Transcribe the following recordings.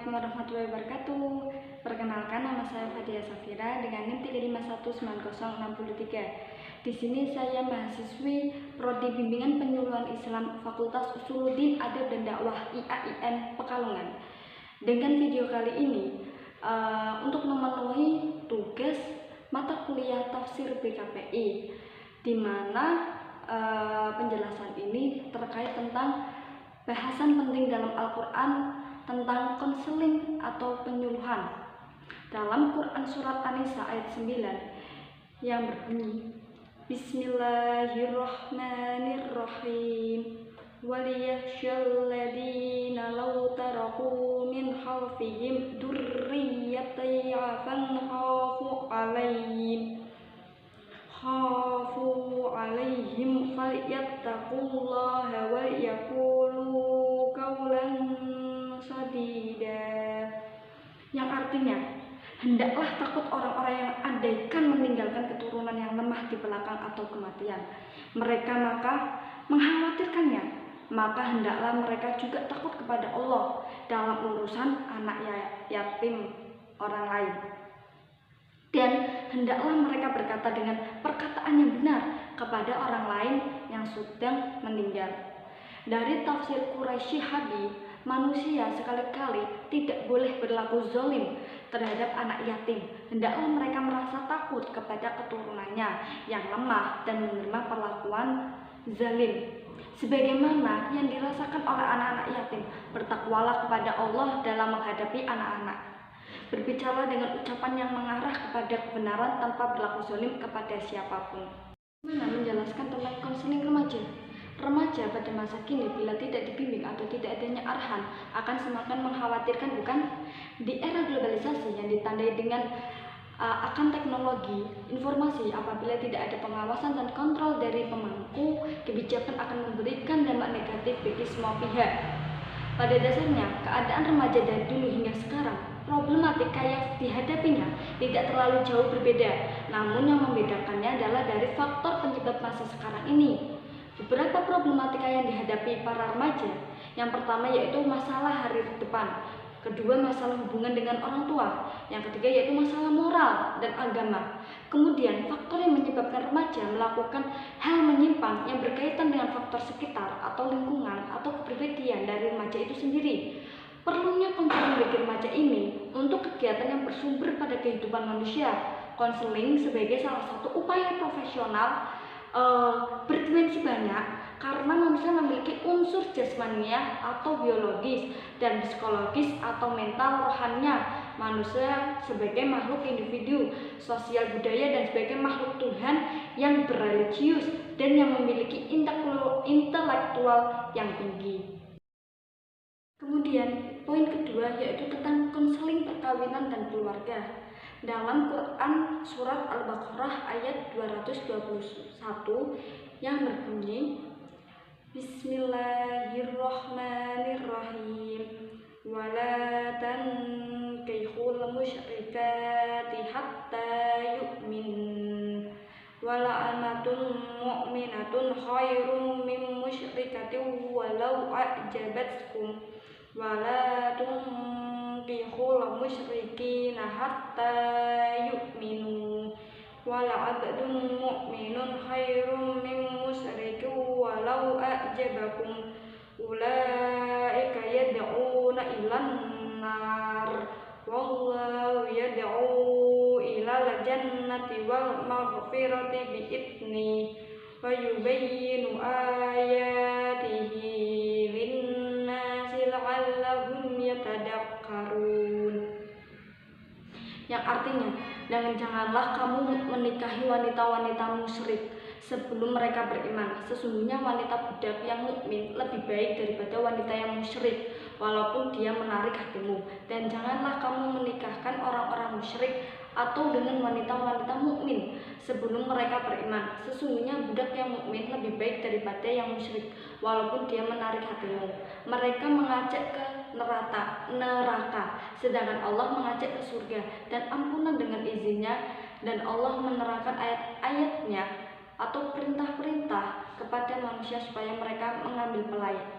Assalamualaikum warahmatullahi wabarakatuh. Perkenalkan, nama saya Fadia Safira dengan NIM 3519063. Di sini saya mahasiswi Prodi Bimbingan Penyuluhan Islam Fakultas Usuluddin Adab dan Dakwah IAIN Pekalongan. Dengan video kali ini untuk memenuhi tugas mata kuliah tafsir BKPI, di mana penjelasan ini terkait tentang bahasan penting dalam Al-Quran tentang konseling atau penyuluhan. Dalam Quran Surat An-Nisa ayat 9 yang berbunyi, Bismillahirrahmanirrahim, waliyahsyal ladina law taraku min khalfihim durriyatan ya'fan khafu alaihim falyattaqullaha wa yaqulu qawlan sadida, yang artinya hendaklah takut orang-orang yang andaikan meninggalkan keturunan yang lemah di belakang atau kematian mereka maka mengkhawatirkannya, maka hendaklah mereka juga takut kepada Allah dalam urusan anak yatim orang lain. Dan hendaklah mereka berkata dengan perkataan yang benar kepada orang lain yang sedang meninggal. Dari tafsir Quraisy Hadi, manusia sekali-kali tidak boleh berlaku zalim terhadap anak yatim. Hendaklah mereka merasa takut kepada keturunannya yang lemah dan menerima perlakuan zalim, sebagaimana yang dirasakan oleh anak-anak yatim. Bertakwalah kepada Allah dalam menghadapi anak-anak. Berbicara dengan ucapan yang mengarah kepada kebenaran tanpa berlaku zalim kepada siapapun. Menjelaskan tentang konseling remaja. Remaja pada masa kini bila tidak dibimbing atau tidak adanya arahan akan semakin mengkhawatirkan, bukan? Di era globalisasi yang ditandai dengan akan teknologi informasi, apabila tidak ada pengawasan dan kontrol dari pemangku kebijakan akan memberikan dampak negatif bagi semua pihak. Pada dasarnya, keadaan remaja dari dulu hingga sekarang, problematika yang dihadapinya tidak terlalu jauh berbeda. Namun yang membedakannya adalah dari faktor penyebab masa sekarang ini. Beberapa problematika yang dihadapi para remaja, yang pertama yaitu masalah hari depan, kedua masalah hubungan dengan orang tua, yang ketiga yaitu masalah moral dan agama. Kemudian faktor yang menyebabkan remaja melakukan hal menyimpang yang berkaitan dengan faktor sekitar atau lingkungan atau kepribadian dari remaja itu sendiri. Perlunya konseling bagi remaja ini untuk kegiatan yang bersumber pada kehidupan manusia. Konseling sebagai salah satu upaya profesional berdimensi banyak karena manusia memiliki unsur jasmania atau biologis dan psikologis atau mental rohaninya. Manusia sebagai makhluk individu, sosial budaya, dan sebagai makhluk Tuhan yang berreligius dan yang memiliki intelektual yang tinggi. Kemudian poin kedua yaitu tentang konseling perkawinan dan keluarga. Dalam Quran Surat Al-Baqarah ayat 221 yang berbunyi, Bismillahirrahmanirrahim, wala tankihul musyrikati hatta yu'min, wala amatun mu'minatun khairum min musyrikatin walau a'jabatkum, wala tunkihul musyrikina hatta yu'minu, wala abdun mu'minun khairum min musyrikin walau a'jabakum, ulaika yad'una ilan nar wallahu yad'u ilal jannati wal maghfirati bi'idni wa yubayyinu ayatihi linnasi la'allahum yatadakkarun, yang artinya, dan janganlah kamu menikahi wanita-wanita musyrik sebelum mereka beriman. Sesungguhnya wanita budak yang mukmin lebih baik daripada wanita yang musyrik, walaupun dia menarik hatimu. Dan janganlah kamu menikahkan orang-orang musyrik atau dengan wanita-wanita mukmin sebelum mereka beriman. Sesungguhnya budak yang mukmin lebih baik daripada yang musyrik, walaupun dia menarik hatimu. Mereka mengajak ke neraka, sedangkan Allah mengajak ke surga dan ampunan dengan izinnya. Dan Allah menerangkan ayat-ayatnya atau perintah-perintah kepada manusia supaya mereka mengambil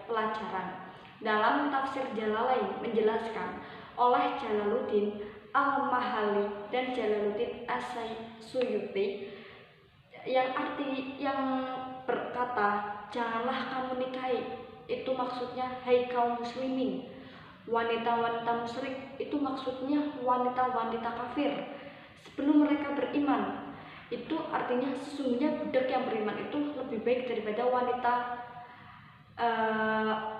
pelajaran. Dalam tafsir Jalalain menjelaskan oleh Jalaluddin Al-Mahalli dan Jalaluddin As-Suyuti yang berkata, janganlah kamu nikahi, itu maksudnya hai kaum muslimin. Wanita-wanita musyrik itu maksudnya wanita-wanita kafir sebelum mereka beriman. Itu artinya sesungguhnya budak yang beriman itu lebih baik daripada wanita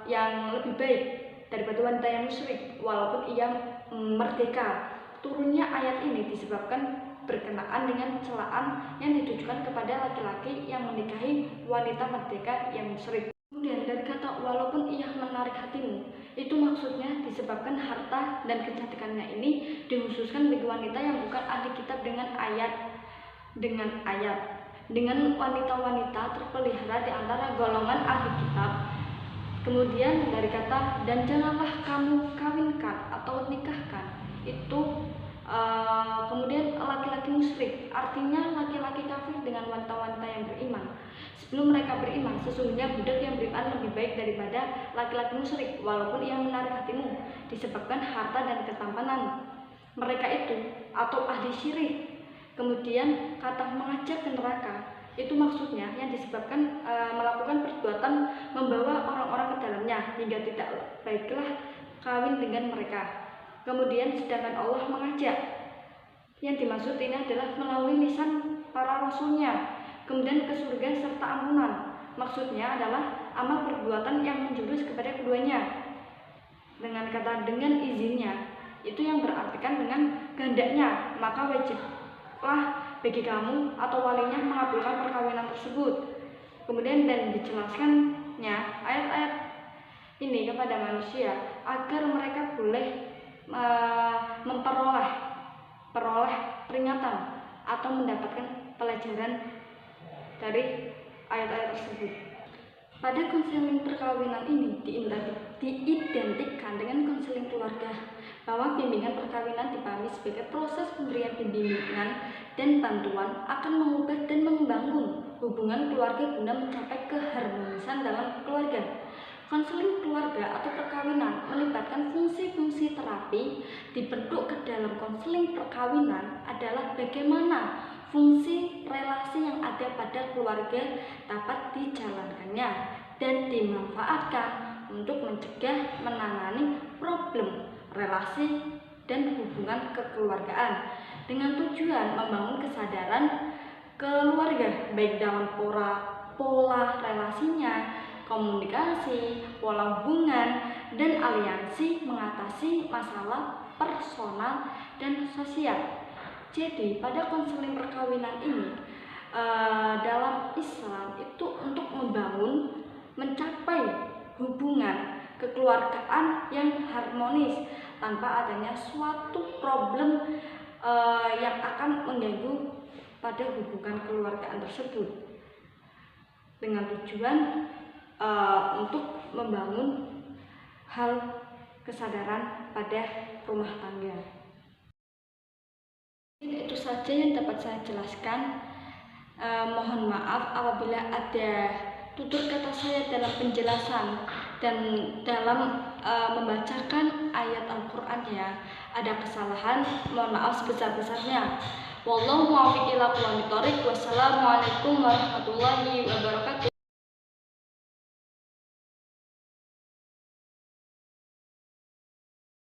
yang lebih baik daripada wanita yang musyrik walaupun ia merdeka. Turunnya ayat ini disebabkan berkenaan dengan celaan yang ditujukan kepada laki-laki yang menikahi wanita merdeka yang musyrik. Kemudian dari kata walaupun ia menarik hatimu, itu maksudnya disebabkan harta dan kecantikannya ini dikhususkan bagi wanita yang bukan ahli kitab dengan wanita-wanita terpelihara di antara golongan ahli kitab. Kemudian dari kata dan janganlah kamu kawinkan atau nikahkan, itu kemudian laki-laki musyrik, artinya laki-laki kafir dengan wanita-wanita yang beriman. Sebelum mereka beriman, sesungguhnya budak yang beriman lebih baik daripada laki-laki musyrik walaupun ia menarik hatimu, disebabkan harta dan ketampanan mereka itu atau ahli syirik. Kemudian kata mengajak ke neraka, itu maksudnya yang disebabkan melakukan perbuatan membawa orang-orang ke dalamnya hingga tidak baiklah kawin dengan mereka. Kemudian sedangkan Allah mengajak, yang dimaksud ini adalah melalui lisan para rasulnya, kemudian ke surga serta ampunan. Maksudnya adalah amal perbuatan yang menjurus kepada keduanya. Dengan kata dengan izinnya, itu yang berartikan dengan kehendaknya, maka wajiblah bagi kamu atau walinya mengabulkan perkawinan tersebut. Kemudian dan dijelaskannya ayat-ayat ini kepada manusia agar mereka boleh memperoleh peringatan atau mendapatkan pelajaran dari ayat-ayat tersebut. Pada konseling perkawinan ini diidentikan dengan konseling keluarga, bahwa bimbingan perkawinan dipahami sebagai proses pemberian bimbingan dan bantuan akan mengubah dan membangun hubungan keluarga guna mencapai keharmonisan dalam keluarga. Konseling keluarga atau perkawinan melibatkan fungsi-fungsi terapi. Dibentuk ke dalam konseling perkawinan adalah bagaimana fungsi relasi yang ada pada keluarga dapat dijalankannya dan dimanfaatkan untuk mencegah menangani problem relasi dan hubungan kekeluargaan dengan tujuan membangun kesadaran keluarga baik dalam pola relasinya, komunikasi, pola hubungan, dan aliansi mengatasi masalah personal dan sosial. Jadi pada konseling perkawinan ini dalam Islam itu untuk mencapai hubungan kekeluargaan yang harmonis tanpa adanya suatu problem yang akan mengganggu pada hubungan kekeluargaan tersebut, dengan tujuan untuk membangun hal kesadaran pada rumah tangga. Itu saja yang dapat saya jelaskan. Mohon maaf apabila ada tutur kata saya dalam penjelasan dan dalam membacakan ayat Al-Quran ya ada kesalahan, mohon maaf sebesar-besarnya. Wallahu muwaffiq ila aqwamit thoriq. Wassalamualaikum warahmatullahi wabarakatuh.